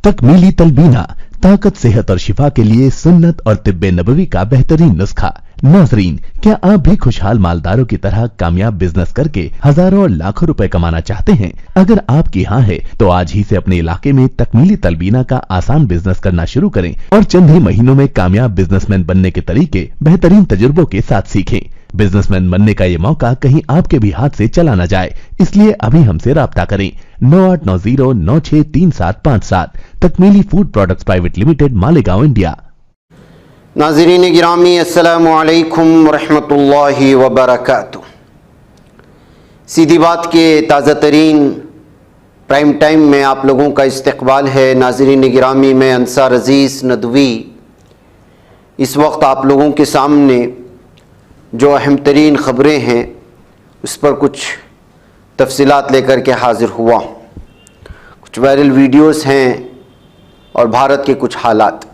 तकमीली तलबीना, ताकत, सेहत और शिफा के लिए सुन्नत और तिब्बे नबवी का बेहतरीन नुस्खा। नाजरीन, क्या आप भी खुशहाल मालदारों की तरह कामयाब बिजनेस करके हजारों और लाखों रुपए कमाना चाहते हैं? अगर आपकी हाँ है तो आज ही से अपने इलाके में तकमीली तलबीना का आसान बिजनेस करना शुरू करें और चंद ही महीनों में कामयाब बिजनेसमैन बनने के तरीके बेहतरीन तजुर्बों के साथ सीखें। बिजनेसमैन बनने का ये मौका कहीं आपके भी हाथ से चला न जाए, इसलिए अभी हमसे राब्ता करें 9890963757। Takmeeli food products private limited, Malegaon, India. नाज़रीन गिरामी, अस्सलामु अलैकुम रहमतुल्लाहि व बरकातुहू। सीधी बात के ताज़ा तरीन प्राइम टाइम में आप लोगों का इस्तकबाल है। नाज़रीन गिरामी, मैं अंसार अज़ीज़ नदवी इस वक्त आप लोगों के सामने जो अहम तरीन ख़बरें हैं उस पर कुछ तफसीलात लेकर के हाज़िर हुआ। कुछ वायरल वीडियोस हैं और भारत के कुछ हालात।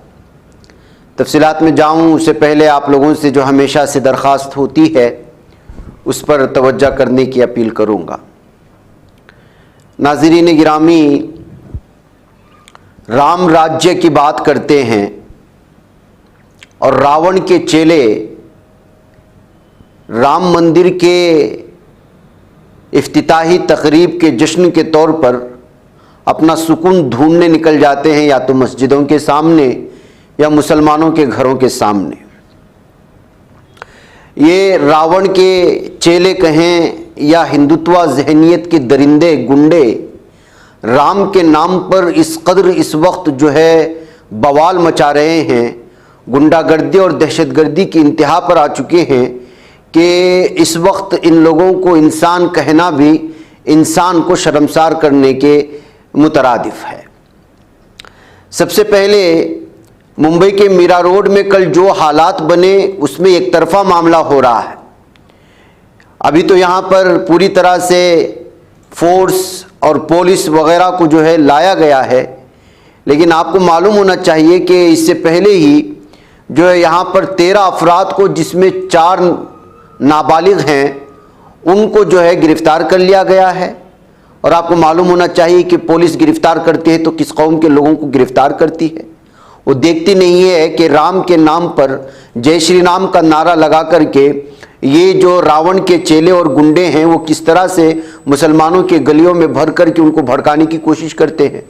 तफसीलात में जाऊं उससे पहले आप लोगों से जो हमेशा से दरख्वास्त होती है उस पर तवज्जो करने की अपील करूंगा। नाज़रीन गिरामी, राम राज्य की बात करते हैं और रावण के चेले राम मंदिर के इफ्तिताही तकरीब के जश्न के तौर पर अपना सुकून ढूंढने निकल जाते हैं, या तो मस्जिदों के सामने या मुसलमानों के घरों के सामने। ये रावण के चेले कहें या हिंदुत्व जहनियत के दरिंदे गुंडे राम के नाम पर इस कदर इस वक्त जो है बवाल मचा रहे हैं, गुंडागर्दी और दहशतगर्दी की इंतहा पर आ चुके हैं कि इस वक्त इन लोगों को इंसान कहना भी इंसान को शर्मसार करने के मुतरादिफ है। सबसे पहले मुंबई के मीरा रोड में कल जो हालात बने उसमें एक तरफा मामला हो रहा है। अभी तो यहाँ पर पूरी तरह से फोर्स और पुलिस वगैरह को जो है लाया गया है, लेकिन आपको मालूम होना चाहिए कि इससे पहले ही जो है यहाँ पर 13 अफराद को, जिसमें 4 नाबालिग हैं, उनको जो है गिरफ्तार कर लिया गया है। और आपको मालूम होना चाहिए कि पुलिस गिरफ्तार करती है तो किस कौम के लोगों को गिरफ्तार करती है। वो देखती नहीं है कि राम के नाम पर जय श्री राम का नारा लगा करके ये जो रावण के चेले और गुंडे हैं वो किस तरह से मुसलमानों के गलियों में भर करके उनको भड़काने की कोशिश करते हैं।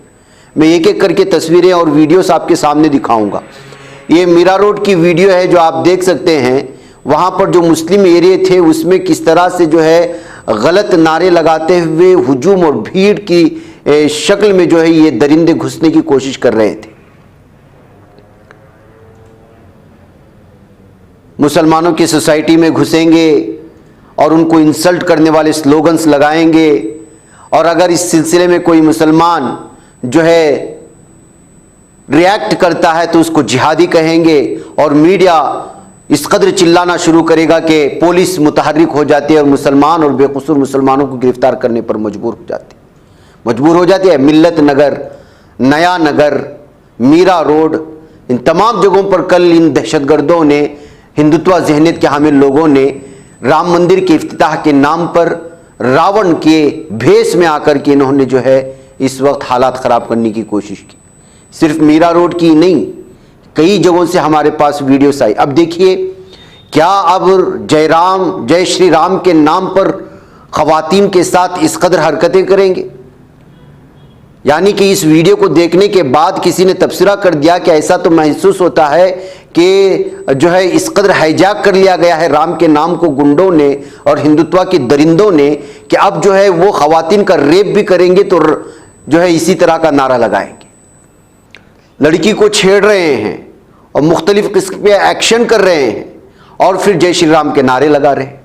मैं एक एक करके तस्वीरें और वीडियोस आपके सामने दिखाऊंगा। ये मीरा रोड की वीडियो है जो आप देख सकते हैं। वहाँ पर जो मुस्लिम एरिया थे उसमें किस तरह से जो है गलत नारे लगाते हुए हुजूम और भीड़ की शक्ल में जो है ये दरिंदे घुसने की कोशिश कर रहे थे। मुसलमानों की सोसाइटी में घुसेंगे और उनको इंसल्ट करने वाले स्लोगन्स लगाएंगे, और अगर इस सिलसिले में कोई मुसलमान जो है रिएक्ट करता है तो उसको जिहादी कहेंगे, और मीडिया इस कदर चिल्लाना शुरू करेगा कि पुलिस मुतहर्रिक हो जाती है और मुसलमान और बेकसूर मुसलमानों को गिरफ्तार करने पर मजबूर हो जाती है। मिल्लत नगर, नया नगर, मीरा रोड, इन तमाम जगहों पर कल इन दहशतगर्दों ने, हिंदुत्व जहनियत के हामिल लोगों ने राम मंदिर के इफ्तिताह के नाम पर रावण के भेष में आकर के इन्होंने जो है इस वक्त हालात ख़राब करने की कोशिश की। सिर्फ मीरा रोड की नहीं, कई जगहों से हमारे पास वीडियोस आई। अब देखिए, क्या अब जय श्री राम के नाम पर ख़वातीन के साथ इस कदर हरकतें करेंगे? यानी कि इस वीडियो को देखने के बाद किसी ने तबसरा कर दिया कि ऐसा तो महसूस होता है कि जो है इस कदर हाईजैक कर लिया गया है राम के नाम को गुंडों ने और हिंदुत्व के दरिंदों ने कि अब जो है वो ख़वातीन का रेप भी करेंगे तो जो है इसी तरह का नारा लगाएंगे। लड़की को छेड़ रहे हैं और मुख्तलिफ किस्म के एक्शन कर रहे हैं और फिर जय श्री राम के नारे लगा रहे हैं।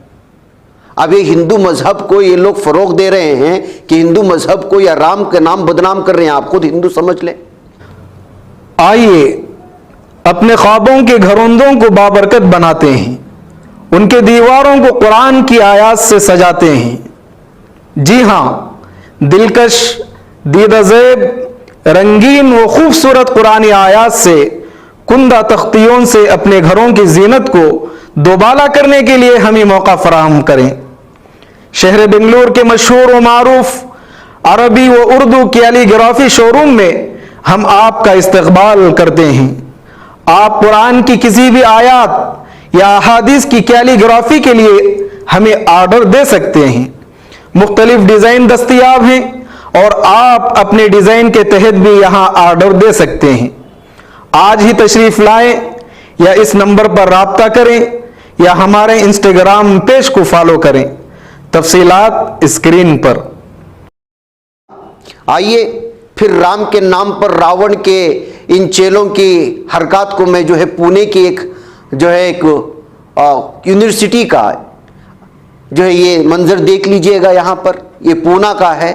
अब ये हिंदू मजहब को ये लोग फरोग दे रहे हैं कि हिंदू मजहब को या राम के नाम बदनाम कर रहे हैं। आप खुद हिंदू समझ लें। आइए अपने ख्वाबों के घरौंदों को बाबरकत बनाते हैं, उनके दीवारों को कुरान की आयात से सजाते हैं। जी हाँ, दिलकश, दीदाज़ेब, रंगीन व खूबसूरत कुरानी आयात से कुंदा तख्तियों से अपने घरों की जीनत को दोबाला करने के लिए हमें मौका फराहम करें। शहर बेंगलुरु के मशहूर व मारूफ अरबी व उर्दू कैलीग्राफी शोरूम में हम आपका इस्तकबाल करते हैं। आप कुरान की किसी भी आयत या अहादीस की कैलीग्राफी के लिए हमें ऑर्डर दे सकते हैं। मुख्तलिफ डिज़ाइन दस्तयाब हैं और आप अपने डिज़ाइन के तहत भी यहाँ ऑर्डर दे सकते हैं। आज ही तशरीफ लाएं या इस नंबर पर राब्ता करें या हमारे इंस्टाग्राम पेज को फॉलो करें। तफसीलात स्क्रीन पर। आइए फिर राम के नाम पर रावण के इन चेलों की हरकत को मैं जो है पुणे की एक यूनिवर्सिटी का जो है ये मंजर देख लीजिएगा। यहाँ पर ये पूना का है,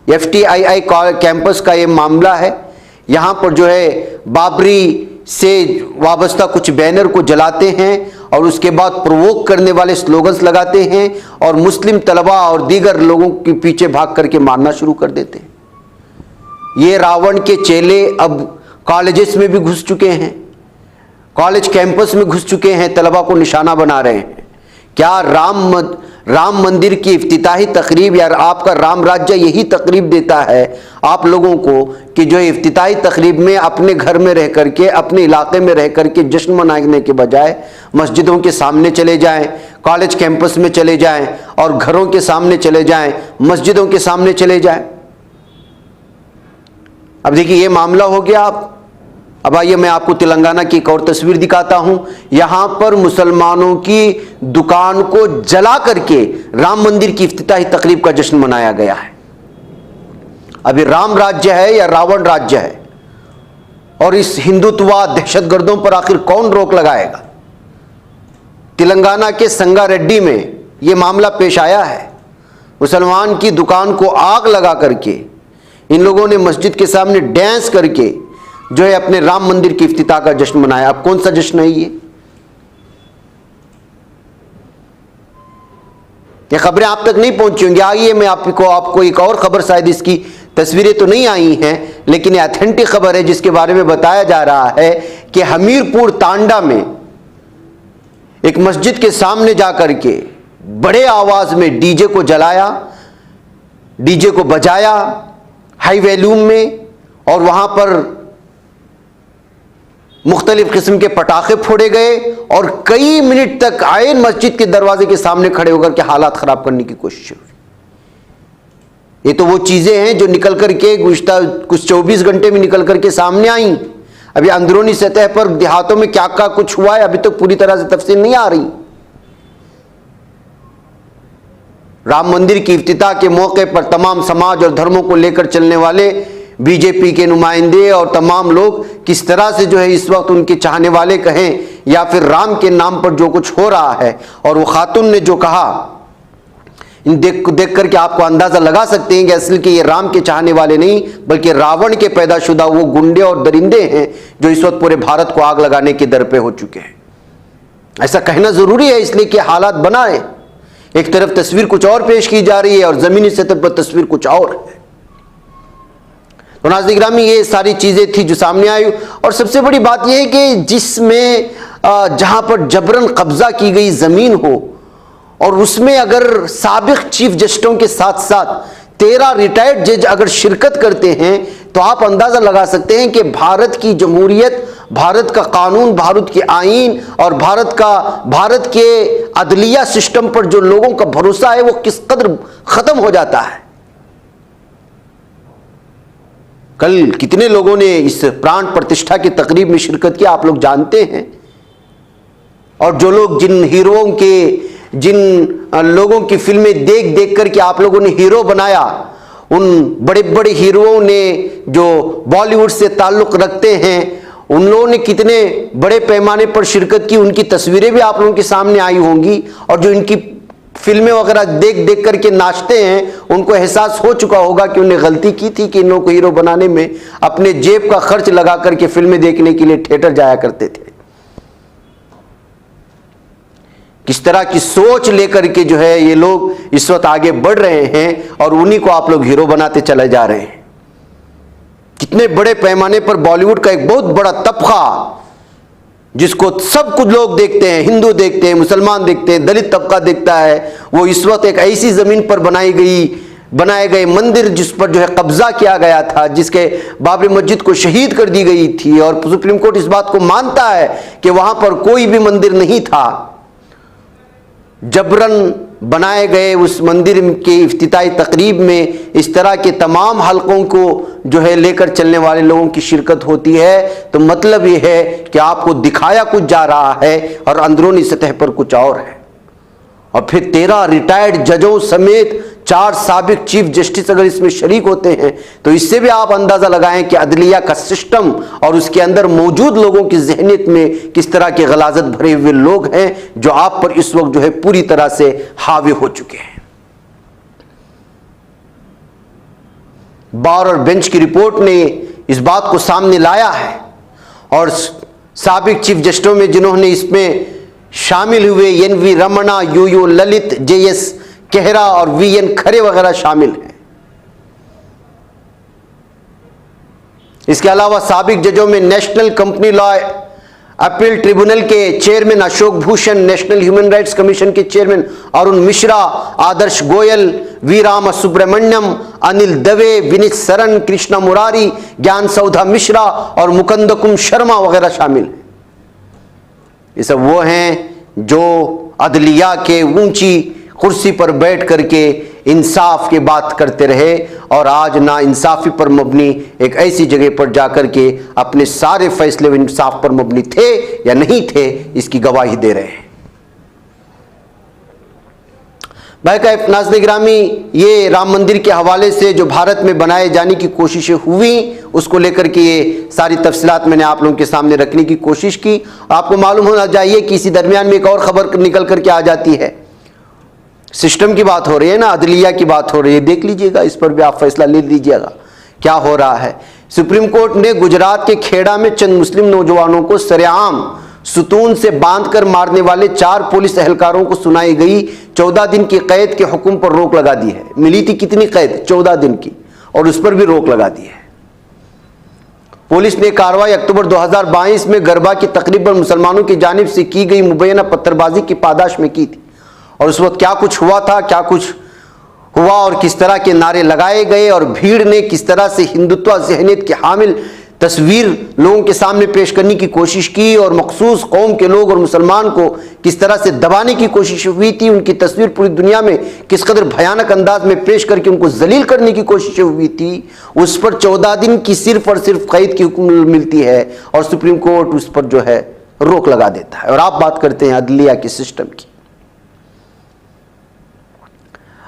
FTII कैंपस का ये मामला है। यहाँ पर जो है बाबरी से वाबस्ता कुछ बैनर को जलाते हैं और उसके बाद प्रोवोक करने वाले स्लोगन्स लगाते हैं और मुस्लिम तलबा और दीगर लोगों के पीछे भाग करके मारना शुरू कर देते हैं। ये रावण के चेले अब कॉलेजेस में भी घुस चुके हैं, कॉलेज कैंपस में घुस चुके हैं, तलबा को निशाना बना रहे हैं। क्या राम मंदिर की इफ्तिताही तकरीब या आपका राम राज्य यही तकरीब देता है आप लोगों को कि जो इफ्तिताही तकरीब में अपने घर में रह करके, अपने इलाके में रह करके जश्न मनाने के बजाय मस्जिदों के सामने चले जाएं, कॉलेज कैंपस में चले जाएं और घरों के सामने चले जाएं, मस्जिदों के सामने चले जाएं। अब देखिए ये मामला हो गया। अब आइए मैं आपको तेलंगाना की एक और तस्वीर दिखाता हूं। यहां पर मुसलमानों की दुकान को जला करके राम मंदिर की इफ्तिताही तकरीब का जश्न मनाया गया है। अभी राम राज्य है या रावण राज्य है? और इस हिंदुत्ववाद दहशतगर्दों पर आखिर कौन रोक लगाएगा? तेलंगाना के संगारेड्डी में यह मामला पेश आया है। मुसलमान की दुकान को आग लगा करके इन लोगों ने मस्जिद के सामने डांस करके जो है अपने राम मंदिर की इफ्तिताह का जश्न मनाया। अब कौन सा जश्न है ये खबरें आप तक नहीं पहुंची होंगी। आइए मैं आपको एक और खबर, शायद इसकी तस्वीरें तो नहीं आई हैं लेकिन ये ऑथेंटिक खबर है जिसके बारे में बताया जा रहा है कि हमीरपुर तांडा में एक मस्जिद के सामने जाकर के बड़े आवाज में डीजे को जलाया, डीजे को बजाया हाई वॉल्यूम में, और वहां पर मुख्तलिफ किस्म के पटाखे फोड़े गए और कई मिनट तक आयन मस्जिद के दरवाजे के सामने खड़े होकर के हालात खराब करने की कोशिश हुई। ये तो वो चीजें हैं जो निकल करके गुज़िश्ता कुछ 24 घंटे में निकल करके सामने आई। अभी अंदरूनी सतह पर देहातों में क्या क्या कुछ हुआ है अभी तक पूरी तरह से तफसील नहीं आ रही। राम मंदिर की इफ्तिताह के मौके पर तमाम समाज और धर्मों को लेकर चलने वाले बीजेपी के नुमाइंदे और तमाम लोग किस तरह से जो है इस वक्त उनके चाहने वाले कहें या फिर राम के नाम पर जो कुछ हो रहा है, और वो खातून ने जो कहा, इन देख करके आपको अंदाजा लगा सकते हैं कि असल के ये राम के चाहने वाले नहीं बल्कि रावण के पैदाशुदा वो गुंडे और दरिंदे हैं जो इस वक्त पूरे भारत को आग लगाने की दर पे हो चुके हैं। ऐसा कहना जरूरी है इसलिए कि हालात बनाए। एक तरफ तस्वीर कुछ और पेश की जा रही है और जमीनी सतह पर तस्वीर कुछ और है। तो नाज़रीन गिरामी ये सारी चीजें थी जो सामने आई। और सबसे बड़ी बात यह है कि जिसमें जहां पर जबरन कब्जा की गई जमीन हो और उसमें अगर साबिक चीफ जस्टिसों के साथ साथ 13 रिटायर्ड जज अगर शिरकत करते हैं तो आप अंदाजा लगा सकते हैं कि भारत की जमहूरियत, भारत का कानून, भारत के आईन और भारत के अदलिया सिस्टम पर जो लोगों का भरोसा है वो किस कदर खत्म हो जाता है। कल कितने लोगों ने इस प्राण प्रतिष्ठा की तकरीब में शिरकत किया आप लोग जानते हैं। और जो लोग जिन लोगों की फिल्में देख देख करके आप लोगों ने हीरो बनाया, उन बड़े बड़े हीरोओं ने जो बॉलीवुड से ताल्लुक रखते हैं उन लोगों ने कितने बड़े पैमाने पर शिरकत की, उनकी तस्वीरें भी आप लोगों के सामने आई होंगी। और जो इनकी फिल्में वगैरह देख देख करके नाचते हैं उनको एहसास हो चुका होगा कि उन्हें गलती की थी कि इन लोगों को हीरो बनाने में अपने जेब का खर्च लगा करके फिल्में देखने के लिए थिएटर जाया करते थे। किस तरह की सोच लेकर के जो है ये लोग इस वक्त आगे बढ़ रहे हैं और उन्हीं को आप लोग हीरो बनाते चले जा रहे हैं। कितने बड़े पैमाने पर बॉलीवुड का एक बहुत बड़ा तबका जिसको सब कुछ लोग देखते हैं, हिंदू देखते हैं, मुसलमान देखते हैं, दलित तबका देखता है, वो इस वक्त एक ऐसी जमीन पर बनाई गई बनाए गए मंदिर जिस पर जो है कब्जा किया गया था, जिसके बाबरी मस्जिद को शहीद कर दी गई थी, और सुप्रीम कोर्ट इस बात को मानता है कि वहां पर कोई भी मंदिर नहीं था, जबरन बनाए गए उस मंदिर के इफ्तिताई तकरीब में इस तरह के तमाम हलकों को जो है लेकर चलने वाले लोगों की शिरकत होती है, तो मतलब ये है कि आपको दिखाया कुछ जा रहा है और अंदरूनी सतह पर कुछ और है। और फिर 13 रिटायर्ड जजों समेत 4 साबिक चीफ जस्टिस अगर इसमें शरीक होते हैं, तो इससे भी आप अंदाजा लगाएं कि अदलिया का सिस्टम और उसके अंदर मौजूद लोगों की जहनियत में किस तरह के गलाजत भरे हुए लोग हैं जो आप पर इस वक्त जो है पूरी तरह से हावी हो चुके हैं। बार और बेंच की रिपोर्ट ने इस बात को सामने लाया है, और साबिक चीफ जस्टिसों में जिन्होंने इसमें शामिल हुए NV. Ramana, U Lalit, JS. Khehar और वी.एन. खरे वगैरह शामिल हैं। इसके अलावा साबिक जजों में national company law appeal tribunal के chairman Ashok Bhushan, national human rights commission के चेयरमैन अरुण मिश्रा, आदर्श गोयल, वी राम सुब्रमण्यम, अनिल दवे, विनीत सरन, कृष्णा मुरारी, ज्ञान सौधा मिश्रा और मुकंदकुम शर्मा वगैरह शामिल हैं। ये सब वो हैं जो अदलिया के ऊंची कुर्सी पर बैठ करके इंसाफ की बात करते रहे, और आज ना इंसाफी पर मबनी एक ऐसी जगह पर जाकर के अपने सारे फैसले इंसाफ पर मबनी थे या नहीं थे इसकी गवाही दे रहे हैं। भाई का नाज़रीन गिरामी, ये राम मंदिर के हवाले से जो भारत में बनाए जाने की कोशिशें हुई उसको लेकर के ये सारी तफसीलात मैंने आप लोगों के सामने रखने की कोशिश की। आपको मालूम होना चाहिए कि इसी दरमियान में एक और खबर निकल करके आ जाती है। सिस्टम की बात हो रही है ना, अदलिया की बात हो रही है, देख लीजिएगा, इस पर भी आप फैसला ले लीजिएगा क्या हो रहा है। सुप्रीम कोर्ट ने गुजरात के खेड़ा में चंद मुस्लिम नौजवानों को सरेआम सुतून से बांधकर मारने वाले 4 पुलिस एहलकारों को सुनाई गई 14 दिन की कैद के हुक्म पर रोक लगा दी है। मिली थी कितनी कैद? 14 दिन की, और उस पर भी रोक लगा दी है। पुलिस ने कार्रवाई अक्टूबर 2022 में गरबा की तकरीबन मुसलमानों की जानिब से की गई मुबैना पत्थरबाजी की पादाश में की थी, और उस वक्त क्या कुछ हुआ था, क्या कुछ हुआ और किस तरह के नारे लगाए गए, और भीड़ ने किस तरह से हिंदुत्व ज़हनियत की हामिल तस्वीर लोगों के सामने पेश करने की कोशिश की, और मखसूस कौम के लोग और मुसलमान को किस तरह से दबाने की कोशिश हुई थी, उनकी तस्वीर पूरी दुनिया में किस कदर भयानक अंदाज में पेश करके उनको जलील करने की कोशिश हुई थी, उस पर 14 दिन की सिर्फ और सिर्फ कैद की हुक्म मिलती है, और सुप्रीम कोर्ट उस पर जो है रोक लगा देता है। और आप बात करते हैं अदलिया के सिस्टम की।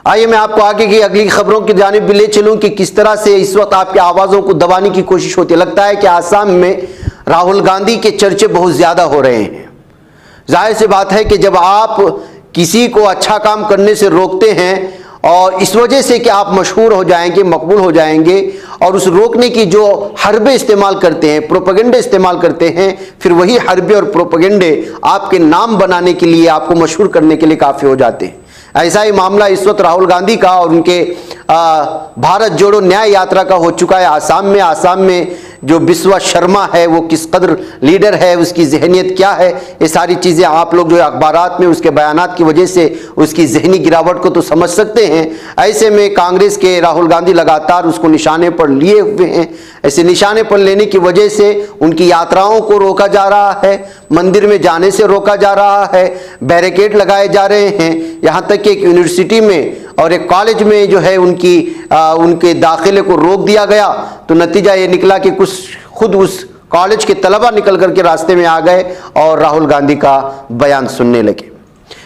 आइए मैं आपको आगे की अगली खबरों की जानिब भी ले चलूं कि किस तरह से इस वक्त आपकी आवाज़ों को दबाने की कोशिश होती है। लगता है कि आसाम में राहुल गांधी के चर्चे बहुत ज़्यादा हो रहे हैं। जाहिर सी बात है कि जब आप किसी को अच्छा काम करने से रोकते हैं और इस वजह से कि आप मशहूर हो जाएंगे, मकबूल हो जाएंगे, और उस रोकने की जो हरबे इस्तेमाल करते हैं, प्रोपेगेंडे इस्तेमाल करते हैं, फिर वही हरबे और प्रोपेगेंडे आपके नाम बनाने के लिए, आपको मशहूर करने के लिए काफ़ी हो जाते हैं। ऐसा ही मामला इस वक्त राहुल गांधी का और उनके भारत जोड़ो न्याय यात्रा का हो चुका है आसाम में। आसाम में जो बिस्वा शर्मा है वो किस कदर लीडर है, उसकी जहनियत क्या है, ये सारी चीज़ें आप लोग जो अखबारात में उसके बयानात की वजह से उसकी जहनी गिरावट को तो समझ सकते हैं। ऐसे में कांग्रेस के राहुल गांधी लगातार उसको निशाने पर लिए हुए हैं। ऐसे निशाने पर लेने की वजह से उनकी यात्राओं को रोका जा रहा है, मंदिर में जाने से रोका जा रहा है, बैरिकेड लगाए जा रहे हैं, यहाँ तक कि एक यूनिवर्सिटी में और एक कॉलेज में जो है उनके दाखिले को रोक दिया गया। तो नतीजा ये निकला कि कुछ खुद उस कॉलेज के तलबा निकल करके रास्ते में आ गए और राहुल गांधी का बयान सुनने लगे।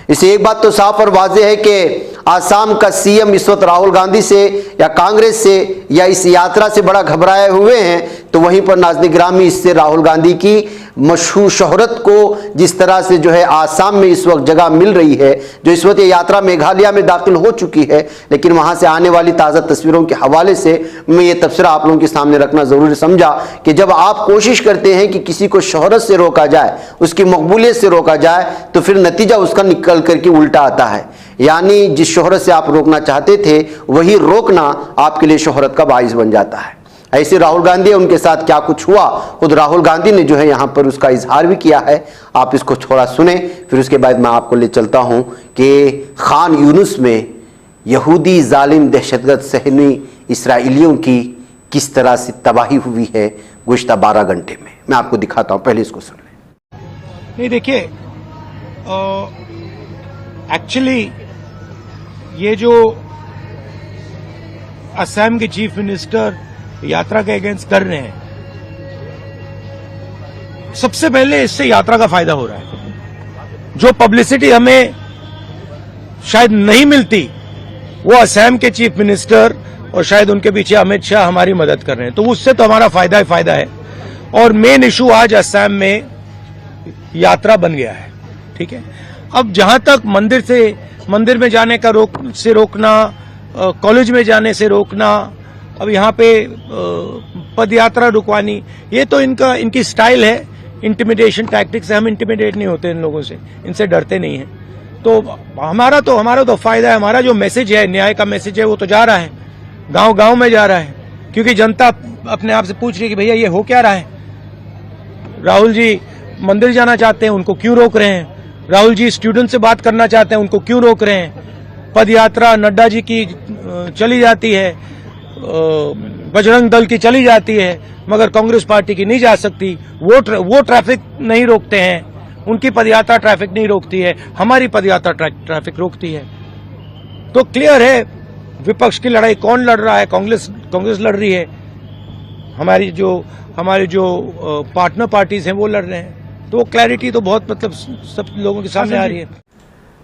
इसे एक बात तो साफ और वाज़ेह है कि आसाम का सीएम इस वक्त राहुल गांधी से या कांग्रेस से या इस यात्रा से बड़ा घबराए हुए हैं। तो वहीं पर नाज़रीन गिरामी, इससे राहुल गांधी की मशहूर शोहरत को जिस तरह से जो है आसाम में इस वक्त जगह मिल रही है, जो इस वक्त ये यात्रा मेघालय में दाखिल हो चुकी है, लेकिन वहाँ से आने वाली ताज़ा तस्वीरों के हवाले से मैं ये तबसरा आप लोगों के सामने रखना ज़रूरी समझा कि जब आप कोशिश करते हैं कि किसी को शोहरत से रोका जाए, उसकी मकबूलियत से रोका जाए, तो फिर नतीजा उसका निकल करके उल्टा आता है। यानी जिस शोहरत से आप रोकना चाहते थे वही रोकना आपके लिए शोहरत का बाइस बन जाता है। ऐसे राहुल गांधी, उनके साथ क्या कुछ हुआ खुद राहुल गांधी ने जो है यहाँ पर उसका इजहार भी किया है। आप इसको थोड़ा सुने, फिर उसके बाद मैं आपको ले चलता हूँ कि खान यूनुस में यहूदी जालिम दहशतगर्द सहनी इसराइलियों की किस तरह से तबाही हुई है गुज़श्ता 12 घंटे में। मैं आपको दिखाता हूं, पहले इसको सुन लें। नहीं, देखिए, एक्चुअली ये जो असम के चीफ मिनिस्टर यात्रा के अगेंस्ट कर रहे हैं, सबसे पहले इससे यात्रा का फायदा हो रहा है। जो पब्लिसिटी हमें शायद नहीं मिलती, वो असम के चीफ मिनिस्टर और शायद उनके पीछे अमित शाह हमारी मदद कर रहे हैं, तो उससे तो हमारा फायदा ही फायदा है। और मेन इशू आज असम में यात्रा बन गया है, ठीक है। अब जहां तक मंदिर में जाने का रोकना, कॉलेज में जाने से रोकना, अब यहाँ पे पद यात्रा रुकवानी, ये तो इनकी स्टाइल है, इंटिमिडेशन टैक्टिक्स है। हम इंटिमिडेट नहीं होते इन लोगों से, इनसे डरते नहीं हैं। तो हमारा तो फायदा है। हमारा जो मैसेज है, न्याय का मैसेज है, वो तो जा रहा है, गांव गांव में जा रहा है, क्योंकि जनता अपने आप से पूछ रही है कि भैया ये हो क्या रहा है। राहुल जी मंदिर जाना चाहते हैं, उनको क्यों रोक रहे हैं? राहुल जी स्टूडेंट से बात करना चाहते हैं, उनको क्यों रोक रहे हैं? पद यात्रा नड्डा जी की चली जाती है, बजरंग दल की चली जाती है, मगर कांग्रेस पार्टी की नहीं जा सकती। वो ट्रैफिक नहीं रोकते हैं, उनकी पदयात्रा ट्रैफिक नहीं रोकती है, हमारी पदयात्रा ट्रैफिक रोकती है। तो क्लियर है विपक्ष की लड़ाई कौन लड़ रहा है? कांग्रेस लड़ रही है, हमारे जो पार्टनर पार्टीज हैं वो लड़ रहे हैं। तो क्लैरिटी तो बहुत मतलब सब लोगों के सामने आ रही है।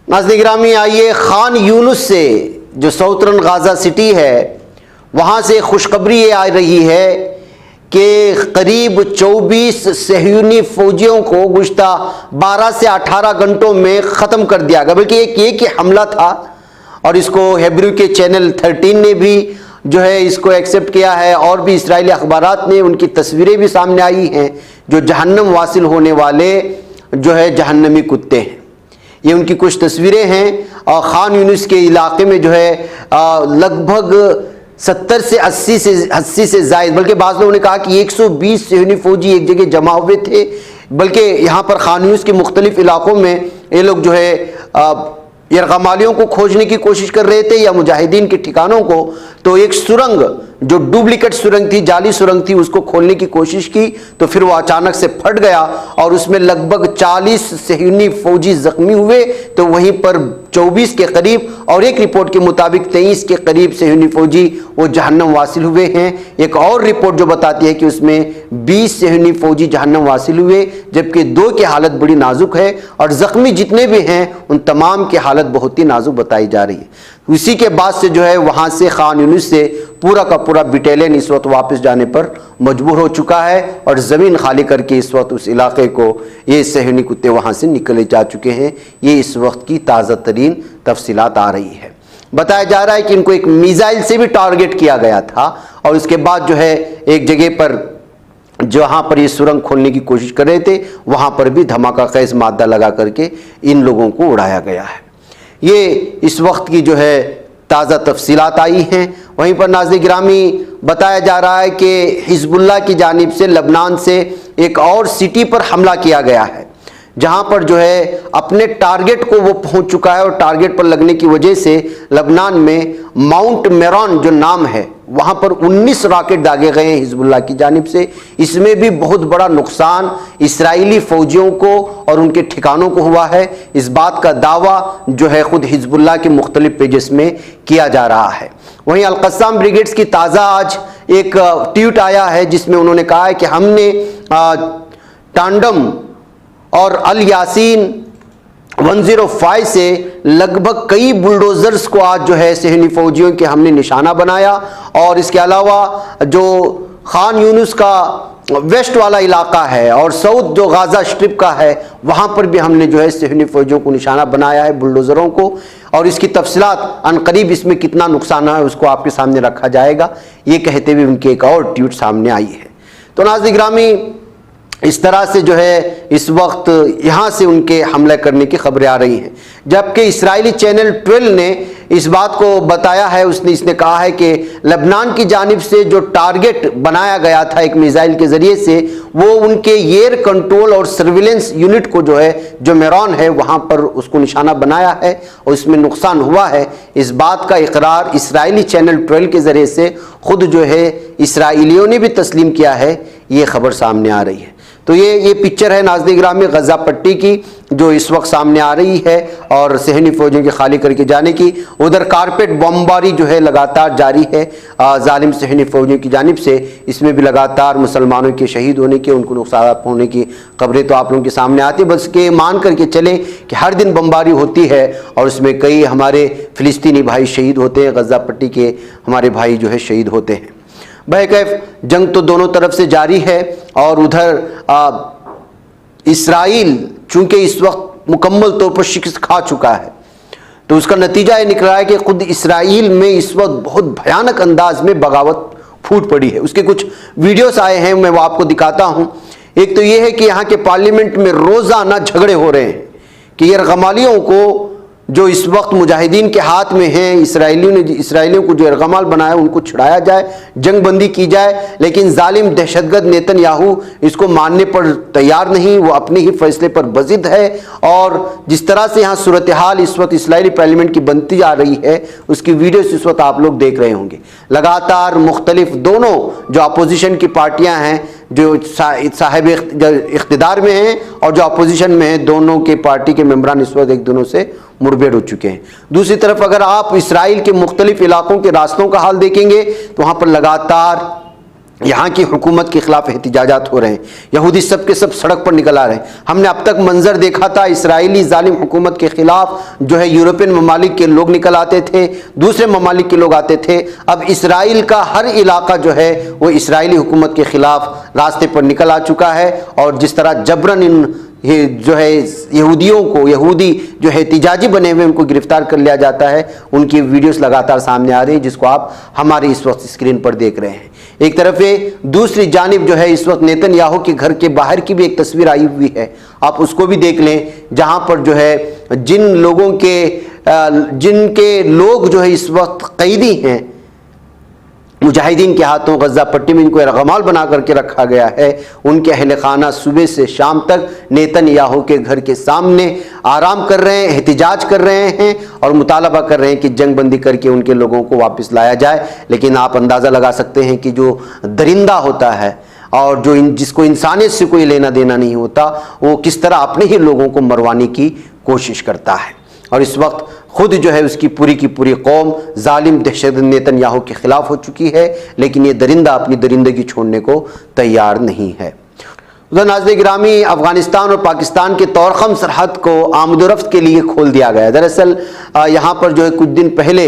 नाज़रीन गिरामी, आइए खान यूनुस से, जो साउथर्न गाजा सिटी है, वहाँ से खुशखबरी ये आ रही है कि करीब 24 सहयूनी फौजियों को गुज़श्ता 12 से 18 घंटों में ख़त्म कर दिया गया। बल्कि एक ही हमला था और इसको हेब्रू के चैनल 13 ने भी जो है इसको एक्सेप्ट किया है, और भी इसराइली अखबारात ने उनकी तस्वीरें भी सामने आई हैं, जो जहन्नम वासिल होने वाले जो है जहन्नमी कुत्ते हैं। ये उनकी कुछ तस्वीरें हैं। और खान यूनुस के इलाके में जो है लगभग 70 से 80 से जायद, बल्कि बाज़ लोगों ने कहा कि 120 सहयूनी फौजी एक जगह जमा हुए थे। बल्कि यहाँ पर खान यूनुस के मुख्तलिफ इलाकों में ये लोग जो है यरगमालियों को खोजने की कोशिश कर रहे थे या मुजाहिदीन के ठिकानों को। तो एक सुरंग, जो डुप्लीकेट सुरंग थी, जाली सुरंग थी, उसको खोलने की कोशिश की, तो फिर वो अचानक से फट गया और उसमें लगभग 40 सहयूनी फौजी जख्मी हुए। तो वहीं पर 24 के करीब, और एक रिपोर्ट के मुताबिक 23 के करीब सहयूनी फौजी वो जहन्नम वासिल हुए हैं। एक और रिपोर्ट जो बताती है कि उसमें 20 सहयूनी फौजी जहन्नम वासिल हुए, जबकि 2 की हालत बड़ी नाजुक है, और जख्मी जितने भी हैं उन तमाम की हालत बहुत ही नाजुक बताई जा रही है। उसी के बाद से जो है वहाँ से खान यूनुस से पूरा का पूरा बटालियन इस वक्त वापस जाने पर मजबूर हो चुका है, और ज़मीन खाली करके इस वक्त उस इलाके को ये सहयूनी कुत्ते वहाँ से निकले जा चुके हैं। ये इस वक्त की ताज़ा तरीन तफसीलात आ रही है। बताया जा रहा है कि इनको एक मिसाइल से भी टारगेट किया गया था, और उसके बाद जो है एक जगह पर जहाँ पर ये सुरंग खोलने की कोशिश कर रहे थे, वहाँ पर भी धमाका खेज मादा लगा करके इन लोगों को उड़ाया गया है। ये इस वक्त की जो है ताज़ा तफसीलात आई हैं। वहीं पर नाज़रीन गिरामी, बताया जा रहा है कि हिजबुल्लाह की जानिब से लबनान से एक और सिटी पर हमला किया गया है, जहां पर जो है अपने टारगेट को वो पहुंच चुका है, और टारगेट पर लगने की वजह से लबनान में माउंट मेरॉन जो नाम है, वहां पर 19 रॉकेट दागे गए हैं हिजबुल्लाह की जानिब से। इसमें भी बहुत बड़ा नुकसान इसराइली फौजियों को और उनके ठिकानों को हुआ है। इस बात का दावा जो है खुद हिजबुल्लाह के मुख्तलिफ पेजेस में किया जा रहा है। वहीं अल-क़स्साम ब्रिगेड्स की ताज़ा आज एक ट्वीट आया है, जिसमें उन्होंने कहा है कि हमने टांडम और अल यासीन 105 से लगभग कई बुलडोजर्स को आज जो है सहनी फौजियों के हमने निशाना बनाया। और इसके अलावा जो खान यूनुस का वेस्ट वाला इलाका है और साउथ जो गाजा स्ट्रिप का है, वहाँ पर भी हमने जो है सहनी फौजियों को निशाना बनाया है, बुलडोज़रों को। और इसकी तफसीलात अनकरीब इसमें कितना नुकसान है उसको आपके सामने रखा जाएगा, ये कहते हुए उनकी एक और ट्वीट सामने आई है। तो नाज़रीन गिरामी, इस तरह से जो है इस वक्त यहाँ से उनके हमले करने की खबरें आ रही हैं। जबकि इसराइली चैनल 12 ने इस बात को बताया है। इसने कहा है कि लेबनान की जानिब से जो टारगेट बनाया गया था एक मिसाइल के जरिए से, वो उनके एयर कंट्रोल और सर्विलेंस यूनिट को जो है, जो मेरॉन है, वहां पर उसको निशाना बनाया है और इसमें नुकसान हुआ है। इस बात का इकरार इस्राएली चैनल 12 के जरिए से खुद जो है इसराइलियों ने भी तस्लीम किया है। ये खबर सामने आ रही है। तो ये पिक्चर है नाज़रीन गिरामी गज़ा पट्टी की, जो इस वक्त सामने आ रही है और सहनी फौजों के खाली करके जाने की। उधर कारपेट बमबारी जो है लगातार जारी है जालिम सहनी फौजों की जानिब से। इसमें भी लगातार मुसलमानों के शहीद होने के, उनको नुकसान होने की खबरें तो आप लोगों के सामने आती है। बस के मान करके चले कि हर दिन बमबारी होती है और उसमें कई हमारे फ़िलिस्तीनी भाई शहीद होते हैं, गज़ा पट्टी के हमारे भाई जो है शहीद होते हैं। बहरकैफ जंग तो दोनों तरफ से जारी है और उधर इसराइल चूंकि इस वक्त मुकम्मल तौर पर शिकस्त खा चुका है, तो उसका नतीजा ये निकला है कि खुद इसराइल में इस वक्त बहुत भयानक अंदाज में बगावत फूट पड़ी है। उसके कुछ वीडियोस आए हैं, मैं वो आपको दिखाता हूं। एक तो ये है कि यहाँ के पार्लियामेंट में रोज़ाना झगड़े हो रहे हैं कि यरगमालियों को जो इस वक्त मुजाहिदीन के हाथ में हैं, इसराइलियों को जो यरगमाल बनाया उनको छुड़ाया जाए, जंग बंदी की जाए। लेकिन जालिम दहशतगर्द नेतन्याहू इसको मानने पर तैयार नहीं, वो अपने ही फैसले पर बजिद है। और जिस तरह से यहाँ सूरत हाल इस वक्त इसराइली पार्लियामेंट की बनती जा रही है, उसकी वीडियोस इस वक्त आप लोग देख रहे होंगे। लगातार मुख्तलिफ दोनों जो अपोजिशन की पार्टियाँ हैं, जो साहिब इख्तिदार में हैं और जो अपोजिशन में हैं, दोनों के पार्टी के मेंबरान इस वक्त एक दोनों से मुठभेड़ हो चुके हैं। दूसरी तरफ अगर आप इसराइल के मुख्तलिफ इलाकों के रास्तों का हाल देखेंगे तो वहाँ पर लगातार यहाँ की हुकूमत के खिलाफ एहतिजाजात हो रहे हैं। यहूदी सब के सब सड़क पर निकल आ रहे हैं। हमने अब तक मंजर देखा था इसराइली जालिम हुकूमत के खिलाफ जो है यूरोपियन ममालिक के लोग निकल आते थे, दूसरे ममालिक के लोग आते थे। अब इसराइल का हर इलाका जो है वो इसराइली हुकूमत के खिलाफ रास्ते पर निकल आ चुका है। और जिस तरह जबरन इन ये जो है यहूदियों को, यहूदी जो है एहतिजाजी बने हुए, उनको गिरफ्तार कर लिया जाता है, उनकी वीडियोस लगातार सामने आ रही है, जिसको आप हमारी इस वक्त स्क्रीन पर देख रहे हैं। एक तरफ ये, दूसरी जानिब जो है इस वक्त नेतन्याहू के घर के बाहर की भी एक तस्वीर आई हुई है, आप उसको भी देख लें, जहां पर जो है जिनके लोग जो है इस वक्त कैदी हैं मुजाहिदीन के हाथों, गज़ा पट्टी में इनको रगमाल बना करके रखा गया है। उनके अहल खाना सुबह से शाम तक नेतन्याहू के घर के सामने आराम कर रहे हैं, एहतिजाज कर रहे हैं और मुतालबा कर रहे हैं कि जंग बंदी करके उनके लोगों को वापस लाया जाए। लेकिन आप अंदाज़ा लगा सकते हैं कि जो दरिंदा होता है और जिसको इंसानियत से कोई लेना देना नहीं होता, वो किस तरह अपने ही लोगों को मरवाने की कोशिश करता है। और इस वक्त खुद जो है उसकी पूरी की पूरी कौम जालिम दहशतगर्द नेतन्याहू के खिलाफ हो चुकी है, लेकिन ये दरिंदा अपनी दरिंदगी छोड़ने को तैयार नहीं है। उधर नाज़रीन गिरामी, अफगानिस्तान और पाकिस्तान के तौरखम सरहद को आमदोरफ्त के लिए खोल दिया गया है। दरअसल यहाँ पर जो है कुछ दिन पहले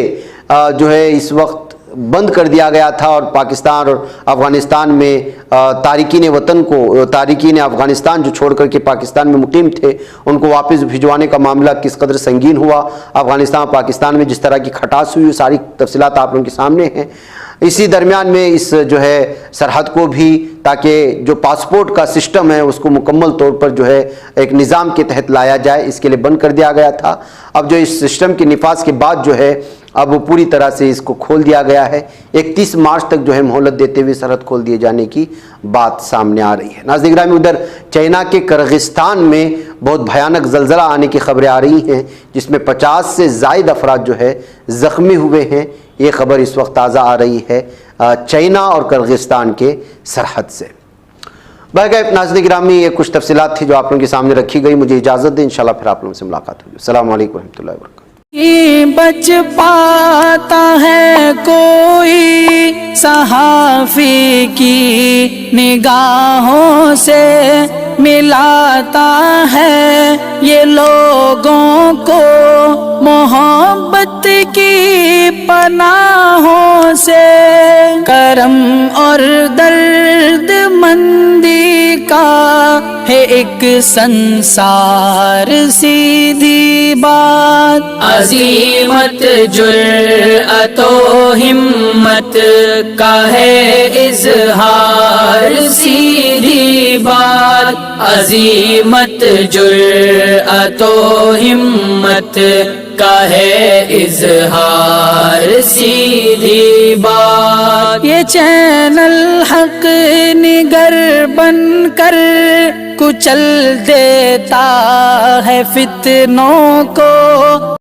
जो है इस वक्त बंद कर दिया गया था और पाकिस्तान और अफगानिस्तान में तारिकीन वतन को, तारिकीन अफगानिस्तान जो छोड़ करके पाकिस्तान में मुकीम थे, उनको वापस भिजवाने का मामला किस कदर संगीन हुआ। अफगानिस्तान और पाकिस्तान में जिस तरह की खटास हुई, सारी तफसीलात आप लोगों के सामने हैं। इसी दरमियान में इस जो है सरहद को भी, ताकि जो पासपोर्ट का सिस्टम है उसको मुकम्मल तौर पर जो है एक निज़ाम के तहत लाया जाए, इसके लिए बंद कर दिया गया था। अब जो इस सिस्टम के निफाज के बाद जो है अब वो पूरी तरह से इसको खोल दिया गया है। 31 मार्च तक जो है मोहलत देते हुए सरहद खोल दिए जाने की बात सामने आ रही है। नाज़रीन गिरामी, उधर चाइना के किर्गिस्तान में बहुत भयानक ज़लज़ला आने की खबरें आ रही हैं, जिसमें 50 से ज़ायद अफराद जो है ज़ख्मी हुए हैं। ये खबर इस वक्त ताज़ा आ रही है चाइना और किर्गिस्तान के सरहद से। बहरकैफ नाज़रीन गिरामी, ये कुछ तफसीलात थी जो आप लोगों के सामने रखी गई। मुझे इजाज़त दें, इंशाल्लाह फिर आप लोगों से मुलाकात होगी। अस्सलाम वालेकुम रहमतुल्लाहि व बरकातहू। बच पाता है कोई सहाफ़ी की निगाहों से, मिलाता है ये लोगों को मोहब्बत की पनाहों से। करम और दर्द मंदी का है एक संसार, सीधी बात अज़ीमत जुर्अतो हिम्मत का है इज़हार, सीधी बात अज़ीमत जुर्अतो हिम्मत का है इजहार सीधी बात। ये चैनल हक निगर बनकर कुचल देता है फितनों को।